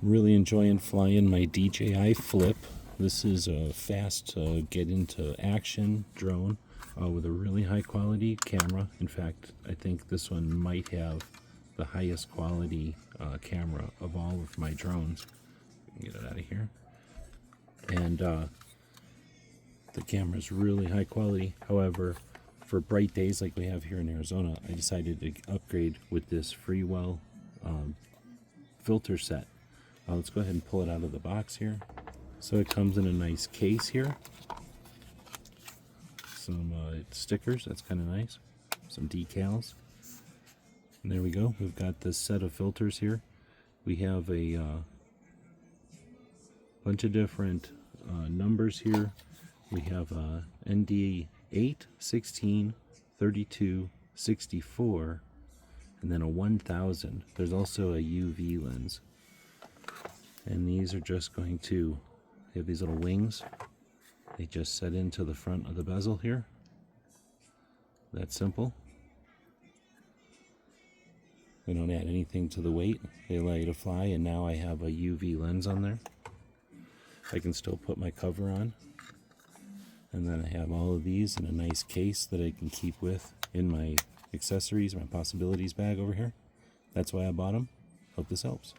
Really enjoying flying my DJI Flip. This is a fast get into action drone with a really high quality camera. In fact, I think this one might have the highest quality camera of all of my drones. Get it out of here. And the camera is really high quality. However, for bright days like we have here in Arizona, I decided to upgrade with this Freewell filter set. Let's go ahead and pull it out of the box here. So it comes in a nice case here. Some stickers, that's kind of nice. Some decals. And there we go. We've got this set of filters here. We have a bunch of different numbers here. We have ND 8, 16, 32, 64, and then a 1000. There's also a UV lens. And these are just going to, they have these little wings. They just set into the front of the bezel here. That's simple. We don't add anything to the weight. They allow you to fly, and now I have a UV lens on there. I can still put my cover on. And then I have all of these in a nice case that I can keep with in my accessories, my possibilities bag over here. That's why I bought them. Hope this helps.